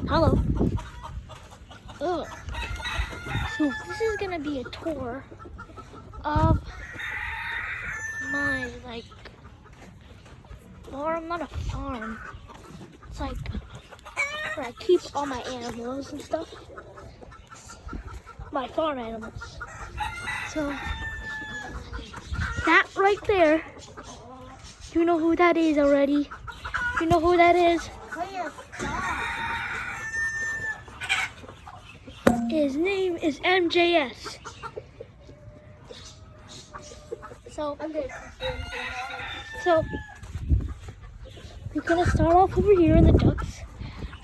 Hello. Ugh. So this is gonna be a tour of my farm, not a farm. It's like where I keep all my animals and stuff. My farm animals. So that right there, you know who that is already? You know who that is? His name is MJS. So we're gonna start off over here in the ducks.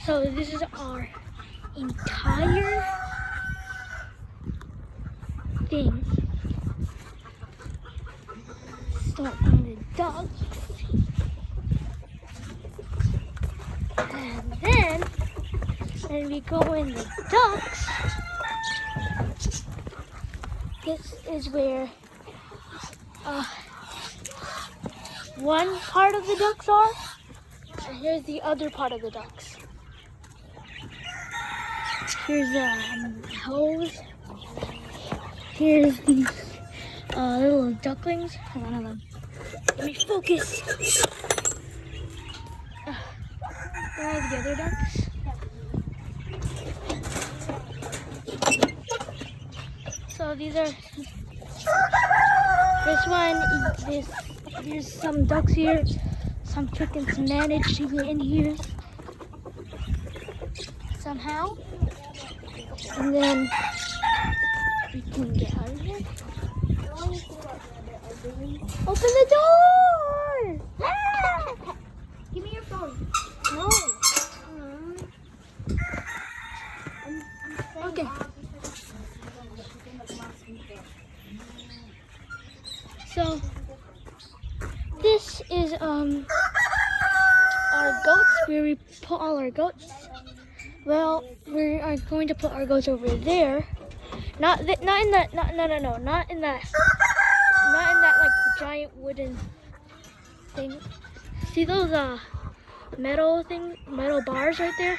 So this is our entire thing. Start on the ducks. And then we go in the ducks. This is where one part of the ducks are, and here's the other part of the ducks. Here's the hose. Here's these little ducklings. Hold on. Let me focus. Where are the other ducks? So these are, there's some ducks here, some chickens managed to get in here somehow. And then we can get out of here. Open the door! Ah! Give me your phone. No. Okay. So this is our goats, where we put all our goats. Well, we are going to put our goats over there. Not in that like giant wooden thing. See those metal bars right there?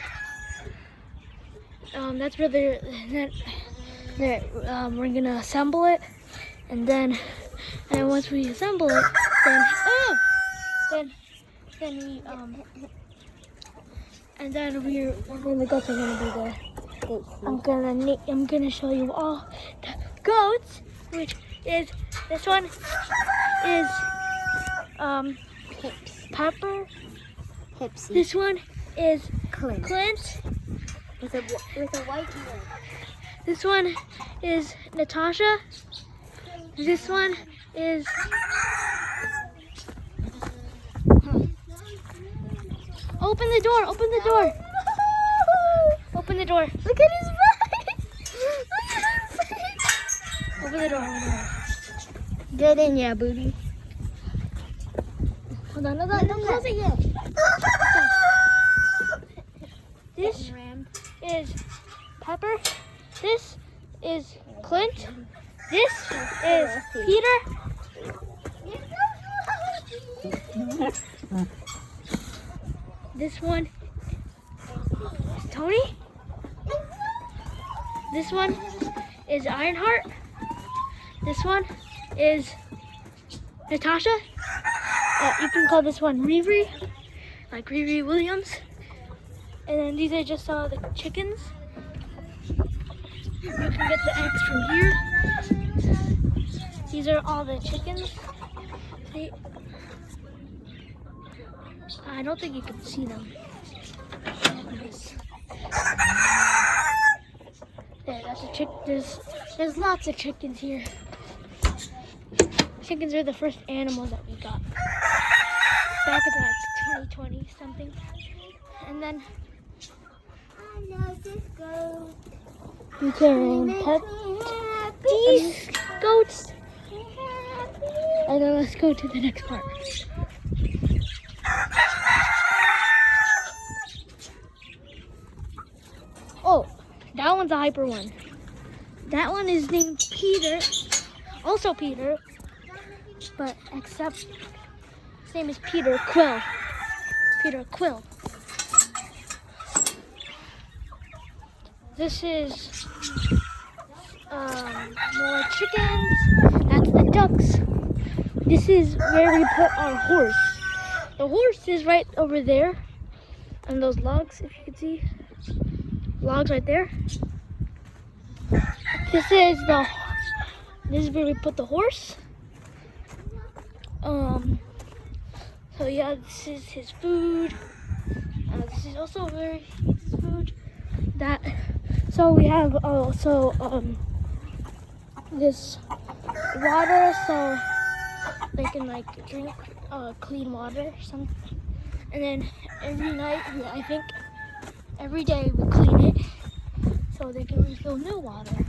That's where we're gonna assemble it, and once we assemble it, the goats are gonna be there. I'm gonna show you all the goats, which is this one is Pepper. Hipsy. This one is Clint. With a white ear. This one is Natasha. This one is Open the door! Open the door! Open the door! Look at his face! Open the door! Get in, yeah, booty. Hold on, don't close it yet. This is Pepper. This is Clint. This is Peter. This one is Tony. This one is Ironheart. This one is Natasha. You can call this one Riri, like Riri Williams. And then these are just some of the chickens. You can get the eggs from here. These are all the chickens. See? I don't think you can see them. There, that's a chick. There's lots of chickens here. Chickens are the first animals that we got back in like 2020 something. And then you can pet these goats. And then let's go to the next part. Oh, that one's a hyper one. That one is named Peter. Also Peter. But except his name is Peter Quill. Peter Quill. This is more chickens. That's the ducks. This is where we put our horse. The horse is right over there. And those logs, if you can see. Logs right there. This is where we put the horse. So yeah, this is his food. This is also where he eats his food. So we have also this water, so they can like drink clean water or something. And then every night, I think every day we clean it so they can refill new water.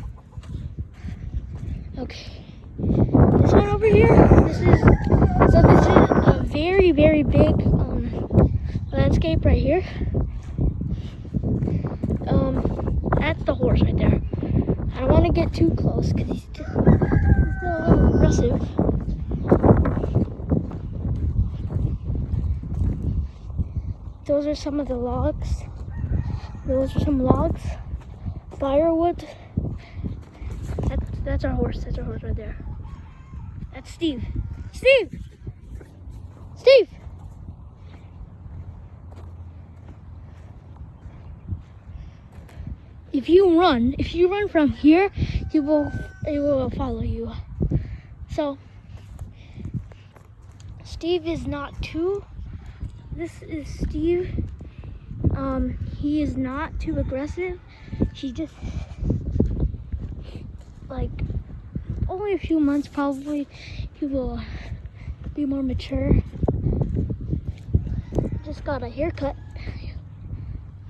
Okay, this one over here, this is a very, very big landscape right here. That's the horse right there. I don't want to get too close because he's still a little aggressive. Those are some of the logs. Those are some logs. Firewood. That's our horse. That's our horse right there. That's Steve. Steve! Steve! If you run from here, it will follow you. So Steve is not too. This is Steve. He is not too aggressive. He just like only a few months probably he will be more mature. Just got a haircut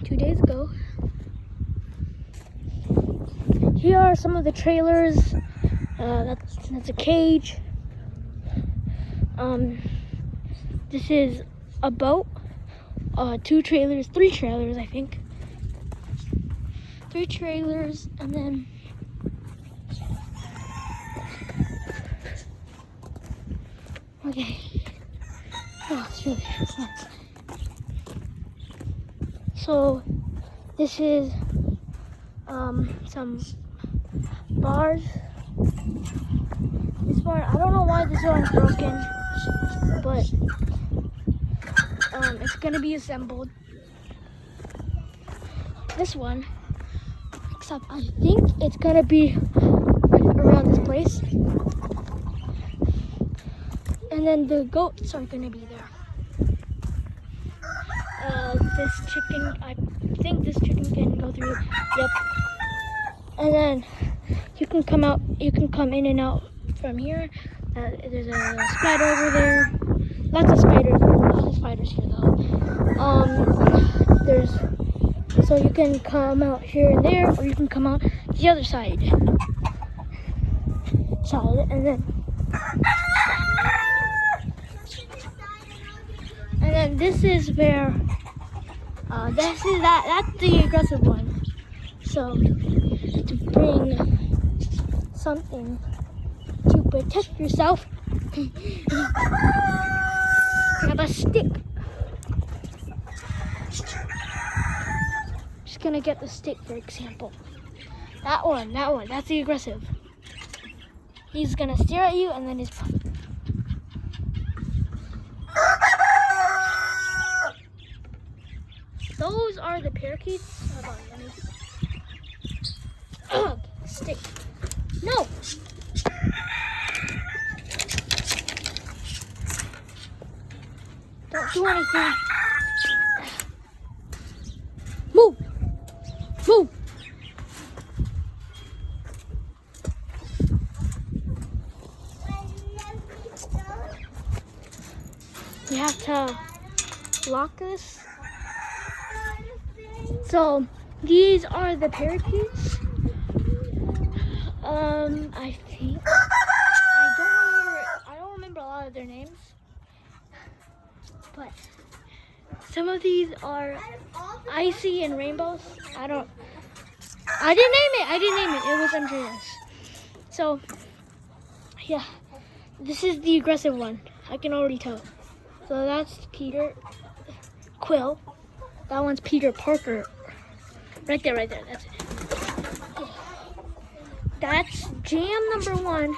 2 days ago. Here are some of the trailers. That's a cage. This is a boat. 3 trailers, I think. 3 trailers, and then okay. Oh, it's nice. So this is some bars. This bar, I don't know why this one's broken, but it's gonna be assembled. This one, except I think it's gonna be like around this place. And then the goats are gonna be there. This chicken, I think this chicken can go through. Yep. And then you can come in and out from here. There's a spider over there. Lots of spiders here though. So you can come out here and there, or you can come out the other side. And then this is where that's the aggressive one. So to bring something to protect yourself, have a stick. Just gonna get the stick for example. That one, that's the aggressive. He's gonna stare at you and then he's those are the parakeets. Hold on, let me stick. No! Don't do anything. Move! Move! You have to lock this. So these are the parakeets. I think I don't remember a lot of their names, but some of these are icy and rainbows. I didn't name it. It was Andreas. So yeah, this is the aggressive one. I can already tell. So that's Peter Quill. That one's Peter Parker. Right there. That's it. That's jam number 1,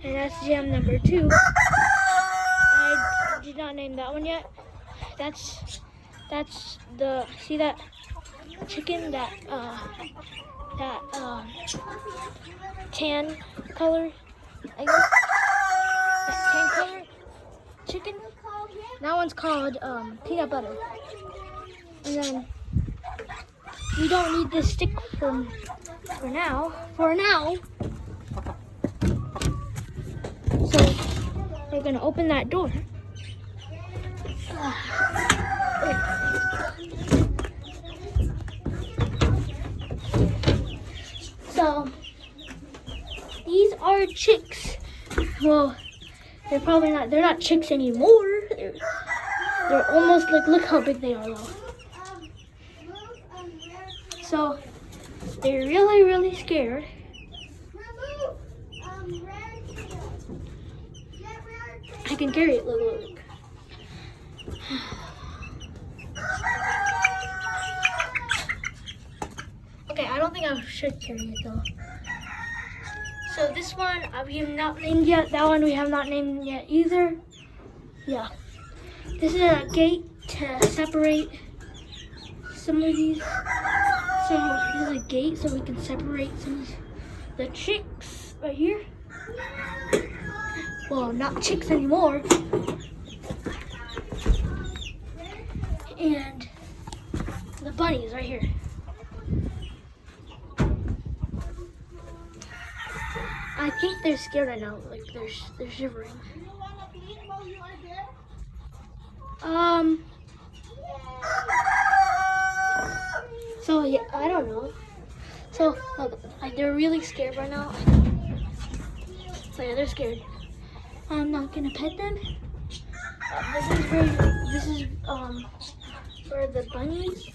and that's jam number 2. I did not name that one yet. That's the, see that chicken, that tan color, I guess. That tan color chicken. That one's called peanut butter. And then we don't need this stick for now. So we're gonna open that door. So these are chicks. Well, they're not chicks anymore. They're almost like, look how big they are though. So they're really, really scared. I can carry it, look. Okay, I don't think I should carry it though. So this one we have not named yet. That one we have not named yet either. Yeah. This is a gate to separate some of these. So this is a gate so we can separate some of the chicks right here. Well, not chicks anymore. And the bunnies right here. I think they're scared right now, like they're shivering. So yeah, I don't know. So like they're really scared right now. So yeah, they're scared. I'm not gonna pet them. This is for the bunnies.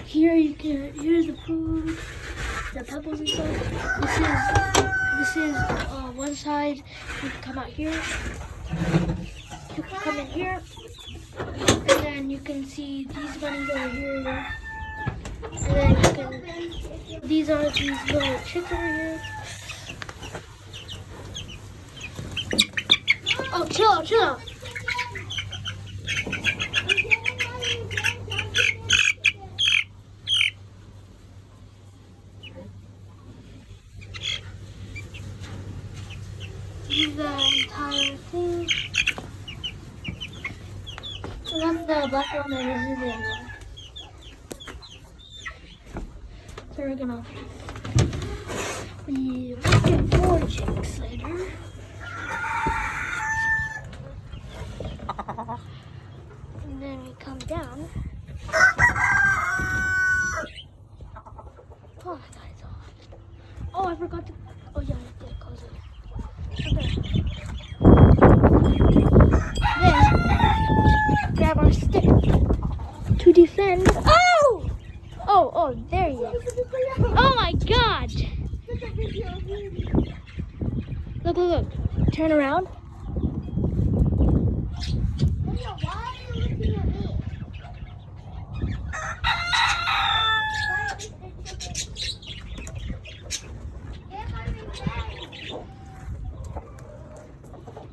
Here's the food, the pebbles and stuff. This is one side. You can come out here. You can come in here, and then you can see these bunnies over here. And then you can. These are these little chicks over here. Oh, chill out. This is the entire thing. So that's the black one and this is the other one. So we're gonna get more chicks later. And then we come down. Oh my god, it's on. Oh, I forgot to. Oh yeah, I did close it. Okay. Then grab our stick to defend. Oh! Oh, there he is. Oh my god! Look. Turn around.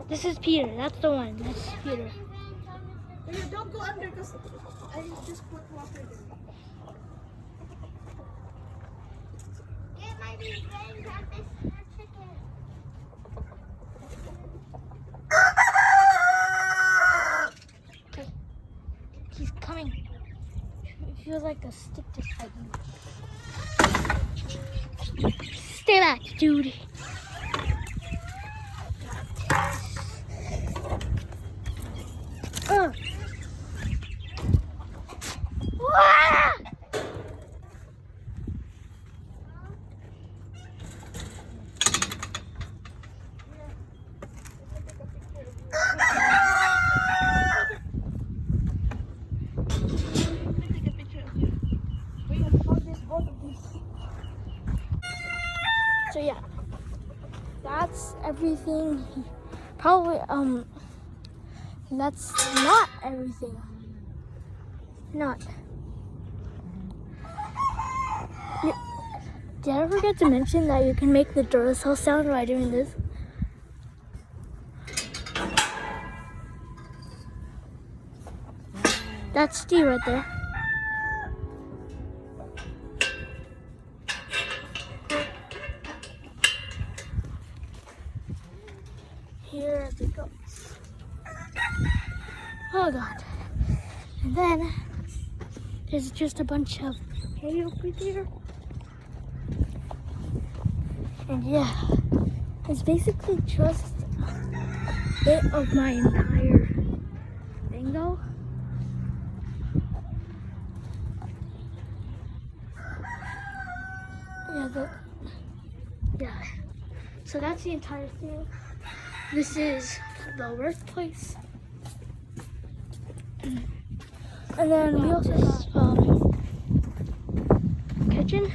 This is Peter. That's the one. That's Peter. Don't go under because I just put water there. It might be very that this chicken. Okay. He's coming. It feels like a stick just fighting. Stay back, dude. Ah! Take a picture of you. We have found this both of these. So yeah, that's everything. Probably that's not everything. Not. Did I forget to mention that you can make the Duracell sound by doing this? That's Steve right there. Here it goes. Oh god. And then there's just a bunch of hay over there. And yeah, it's basically just a bit of my entire thing though. Yeah, so that's the entire thing. This is the workplace. And then we also have kitchen.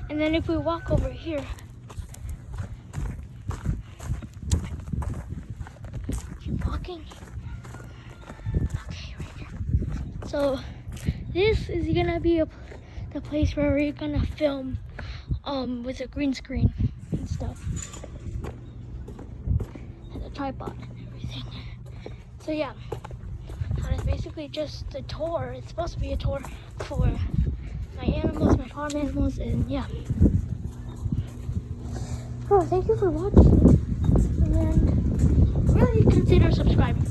And then if we walk over here, keep walking. Okay, right here. So this is gonna be the place where we're gonna film with a green screen and stuff. And a tripod and everything. So yeah, that is basically just a tour. It's supposed to be a tour for my animals, my farm animals, and yeah. Oh, thank you for watching, and really consider subscribing.